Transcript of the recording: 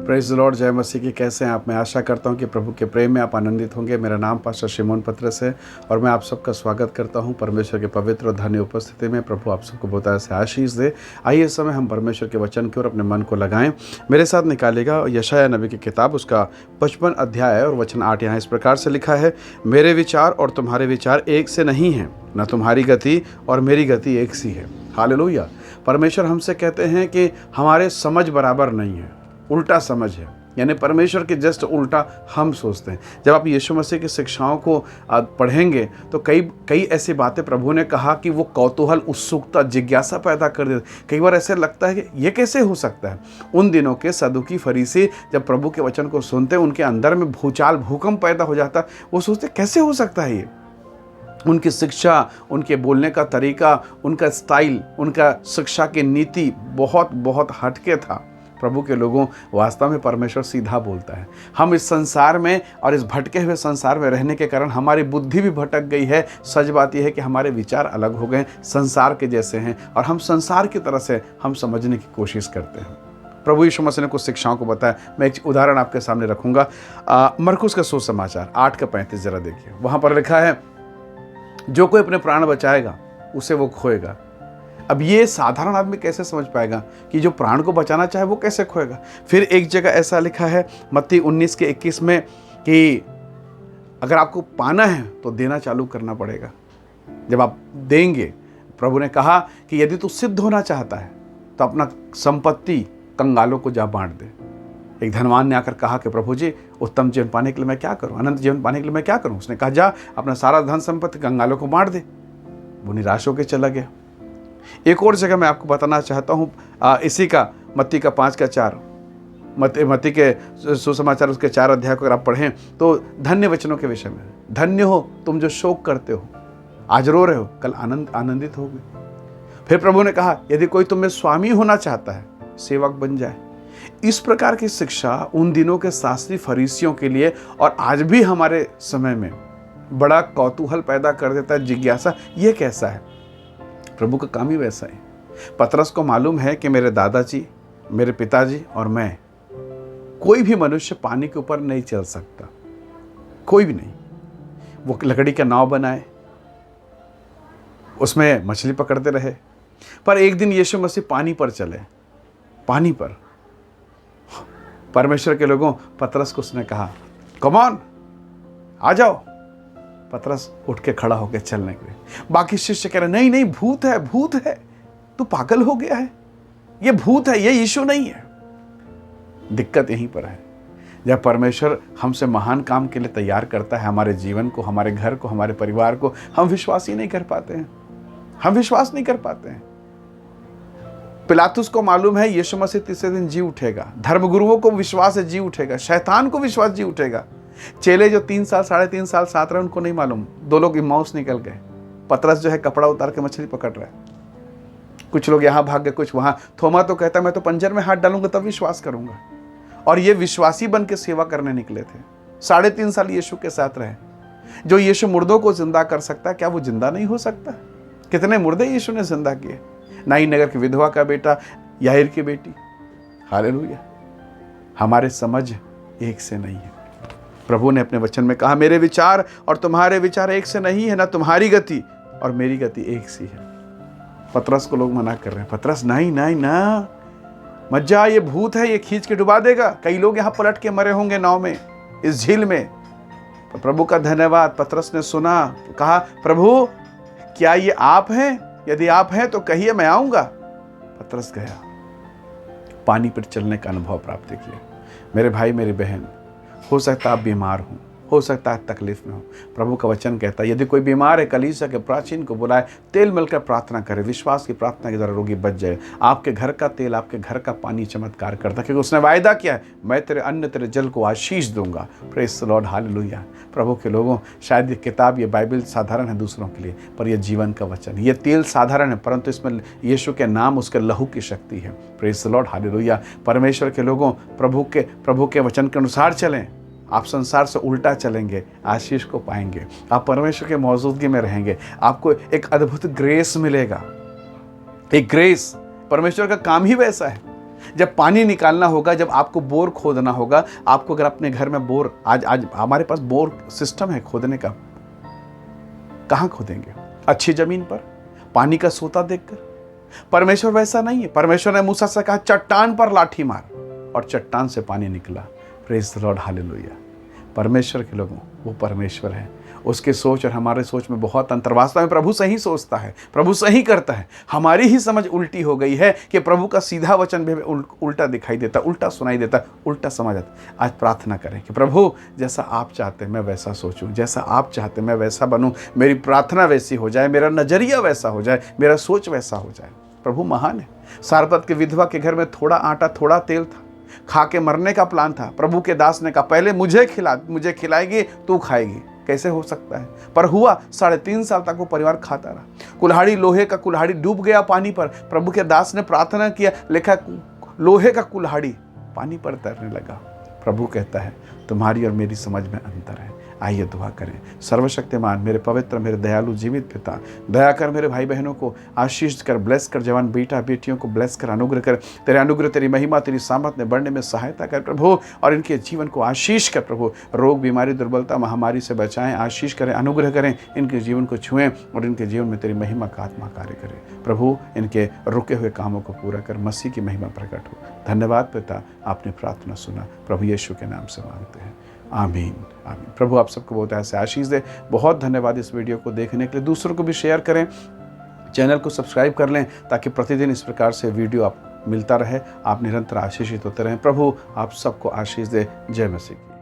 Praise the Lord, जय मसीह की। कैसे हैं आप? मैं आशा करता हूं कि प्रभु के प्रेम में आप आनंदित होंगे। मेरा नाम पास्टर शिमोन पत्रस है और मैं आप सबका स्वागत करता हूं परमेश्वर के पवित्र और धन्य उपस्थिति में। प्रभु आप सबको बहुत से आशीष दे। आइए इस समय हम परमेश्वर के वचन की ओर अपने मन को लगाएं। मेरे साथ निकालेगा यशायाह नबी की किताब, उसका 55 अध्याय और वचन 8। यहाँ इस प्रकार से लिखा है, मेरे विचार और तुम्हारे विचार एक से नहीं हैं, न तुम्हारी गति और मेरी गति एक सी है। हालेलुया। परमेश्वर हमसे कहते हैं कि हमारे समझ बराबर नहीं है, उल्टा समझ है। यानी परमेश्वर के जस्ट उल्टा हम सोचते हैं। जब आप यीशु मसीह की शिक्षाओं को पढ़ेंगे तो कई ऐसी बातें प्रभु ने कहा कि वो कौतूहल, उत्सुकता, जिज्ञासा पैदा कर देते। कई बार ऐसे लगता है कि ये कैसे हो सकता है। उन दिनों के सदुकी फरीसी जब प्रभु के वचन को सुनते, उनके अंदर में भूचाल, भूकंप पैदा हो जाता। वो सोचते कैसे हो सकता है ये। उनकी शिक्षा, उनके बोलने का तरीका, उनका स्टाइल, उनका शिक्षा की नीति बहुत हटके था। प्रभु के लोगों, वास्तव में परमेश्वर सीधा बोलता है। हम इस संसार में और इस भटके हुए संसार में रहने के कारण हमारी बुद्धि भी भटक गई है। सच बात यह है कि हमारे विचार अलग हो गए, संसार के जैसे हैं, और हम संसार की तरह से हम समझने की कोशिश करते हैं। प्रभु यीशु मसीह ने कुछ शिक्षाओं को बताया। मैं एक उदाहरण आपके सामने रखूंगा। मरकुस का सुसमाचार 8:35 जरा देखिए। वहां पर लिखा है, जो कोई अपने प्राण बचाएगा उसे वो खोएगा। अब ये साधारण आदमी कैसे समझ पाएगा कि जो प्राण को बचाना चाहे वो कैसे खोएगा। फिर एक जगह ऐसा लिखा है मत्ती 19:21 में कि अगर आपको पाना है तो देना चालू करना पड़ेगा। जब आप देंगे, प्रभु ने कहा कि यदि तू सिद्ध होना चाहता है तो अपना संपत्ति कंगालों को जा बांट दे। एक धनवान ने आकर कहा कि प्रभु जी, उत्तम जीवन पाने के लिए मैं क्या करूं, अनंत जीवन पाने के लिए मैं क्या करूं। उसने कहा, जा अपना सारा धन संपत्ति कंगालों को बांट दे। वो निराश होकर चला गया। एक और जगह मैं आपको बताना चाहता हूँ, इसी का मत्ती का 5:4, मत्ती के सुसमाचार उसके 4 अध्याय को अगर आप पढ़ें तो धन्य वचनों के विषय में, धन्य हो तुम जो शोक करते हो, आज रो रहे हो, कल आनंदित होगे। फिर प्रभु ने कहा, यदि कोई तुम्हें स्वामी होना चाहता है, सेवक बन जाए। इस प्रकार की शिक्षा उन दिनों के शास्त्री फरीसियों के लिए और आज भी हमारे समय में बड़ा कौतूहल पैदा कर देता है, जिज्ञासा। ये कैसा है? प्रभु का काम ही वैसा है। पतरस को मालूम है कि मेरे दादाजी, मेरे पिताजी और मैं, कोई भी मनुष्य पानी के ऊपर नहीं चल सकता, कोई भी नहीं। वो लकड़ी का नाव बनाए, उसमें मछली पकड़ते रहे, पर एक दिन यीशु मसीह पानी पर चले। पानी पर परमेश्वर के लोगों, पतरस को उसने कहा, कम ऑन, आ जाओ। पतरस उठ के खड़ा होकर चलने के लिए। बाकी शिष्य कह रहे, नहीं नहीं, भूत है, भूत है, तू पागल हो गया है, ये भूत है, ये यीशु नहीं है। दिक्कत यहीं पर है। जब परमेश्वर हमसे महान काम के लिए तैयार करता है, हमारे जीवन को, हमारे घर को, हमारे परिवार को, हम विश्वास ही नहीं कर पाते हैं। हम विश्वास नहीं कर पाते हैं। पिलातुस को मालूम है यीशु मसीह तीसरे दिन जी उठेगा। धर्मगुरुओं को विश्वास है जी उठेगा। शैतान को विश्वास जी उठेगा। चेले जो 3 साल 3.5 साल साथ रहे, उनको नहीं मालूम। 2 लोग इम्माउस निकल गए। पतरस जो है कपड़ा उतार के मछली पकड़ रहा है। कुछ लोग यहाँ भाग गए, कुछ वहाँ। थोमा तो कहता है, मैं तो पंजर में हाथ डालूंगा तब विश्वास करूंगा। और ये विश्वासी बन के सेवा करने निकले थे। 3.5 साल यीशु के साथ रहे। जो यीशु मुर्दों को जिंदा कर सकता है, क्या वो जिंदा नहीं हो सकता? कितने मुर्दे यीशु ने जिंदा किए। नाई नगर की विधवा का बेटा, याहिर की बेटी। हालेलुया। हमारे समझ एक से नहीं है। प्रभु ने अपने वचन में कहा, मेरे विचार और तुम्हारे विचार एक से नहीं है, ना तुम्हारी गति और मेरी गति एक सी है। पतरस को लोग मना कर रहे हैं, पतरस नहीं नहीं ना, मत जा, ये भूत है, ये खींच के डुबा देगा। कई लोग यहाँ पलट के मरे होंगे नाव में, इस झील में। तो प्रभु का धन्यवाद, पतरस ने सुना, कहा, प्रभु क्या ये आप हैं? यदि आप हैं तो कहिए, मैं आऊंगा। पतरस गया, पानी पर चलने का अनुभव प्राप्त किया। मेरे भाई, मेरी बहन, हो सकता है आप बीमार हो सकता है तकलीफ में हो। प्रभु का वचन कहता है, यदि कोई बीमार है, कलीसिया के प्राचीन को बुलाए, तेल मिलकर प्रार्थना करे, विश्वास की प्रार्थना के द्वारा रोगी बच जाए। आपके घर का तेल, आपके घर का पानी चमत्कार करता, क्योंकि उसने वायदा किया है, मैं तेरे अन्न, तेरे जल को आशीष दूंगा। Praise the Lord, hallelujah. प्रभु के लोगों, शायद ये किताब, ये बाइबल साधारण है दूसरों के लिए, पर यह जीवन का वचन। ये तेल साधारण है, परंतु इसमें यीशु के नाम, उसके लहू की शक्ति है। Praise the Lord, hallelujah. परमेश्वर के लोगों, प्रभु के वचन के अनुसार चलें। आप संसार से उल्टा चलेंगे, आशीष को पाएंगे। आप परमेश्वर के मौजूदगी में रहेंगे, आपको एक अद्भुत ग्रेस मिलेगा। एक ग्रेस, परमेश्वर का काम ही वैसा है। जब पानी निकालना होगा, जब आपको बोर खोदना होगा, आपको अगर अपने घर में बोर, आज हमारे पास बोर सिस्टम है खोदने का, कहाँ खोदेंगे? अच्छी जमीन पर, पानी का सोता देखकर। परमेश्वर वैसा नहीं है। परमेश्वर ने मूसा से कहा चट्टान पर लाठी मार, और चट्टान से पानी निकला। Praise the Lord, hallelujah. परमेश्वर के लोगों, वो परमेश्वर है। उसके सोच और हमारे सोच में बहुत अंतर। वास्तव में प्रभु सही सोचता है, प्रभु सही करता है। हमारी ही समझ उल्टी हो गई है कि प्रभु का सीधा वचन भी उल्टा दिखाई देता, उल्टा सुनाई देता, उल्टा समझ आता। आज प्रार्थना करें कि प्रभु जैसा आप चाहते हैं मैं वैसा सोचूं, जैसा आप चाहते हैं मैं वैसा बनूं। मेरी प्रार्थना वैसी हो जाए, मेरा नजरिया वैसा हो जाए, मेरा सोच वैसा हो जाए। प्रभु महान है। सारपत के विधवा के घर में थोड़ा आटा थोड़ा तेल था, खा के मरने का प्लान था। प्रभु के दास ने कहा पहले मुझे खिलाएगी, तू खाएगी। कैसे हो सकता है? पर हुआ। 3.5 साल तक वो परिवार खाता रहा। कुल्हाड़ी, लोहे का कुल्हाड़ी डूब गया पानी पर। प्रभु के दास ने प्रार्थना किया, लिखा लोहे का कुल्हाड़ी पानी पर तैरने लगा। प्रभु कहता है तुम्हारी और मेरी समझ में अंतर है। आइए दुआ करें। सर्वशक्तिमान मेरे पवित्र, मेरे दयालु जीवित पिता, दया कर मेरे भाई बहनों को आशीष कर, ब्लेस कर, जवान बेटा बेटियों को ब्लेस कर, अनुग्रह कर। तेरे अनुग्रह, तेरी महिमा, तेरी सामर्थ में बढ़ने में सहायता कर प्रभु, और इनके जीवन को आशीष कर प्रभु। रोग, बीमारी, दुर्बलता, महामारी से बचाएं, आशीष करें, अनुग्रह करें, इनके जीवन को छुएं और इनके जीवन में तेरी महिमा का आत्मा कार्य करे प्रभु। इनके रुके हुए कामों को पूरा कर, मसीह की महिमा प्रकट हो। धन्यवाद पिता, आपने प्रार्थना सुना। प्रभु यीशु के नाम से मांगते हैं, आमीन आमीन। प्रभु आप सबको बहुत ऐसे आशीष दे। बहुत धन्यवाद इस वीडियो को देखने के लिए। दूसरों को भी शेयर करें, चैनल को सब्सक्राइब कर लें, ताकि प्रतिदिन इस प्रकार से वीडियो आप मिलता रहे, आप निरंतर आशीषित होते रहें। प्रभु आप सबको आशीष दे। जय मसीह।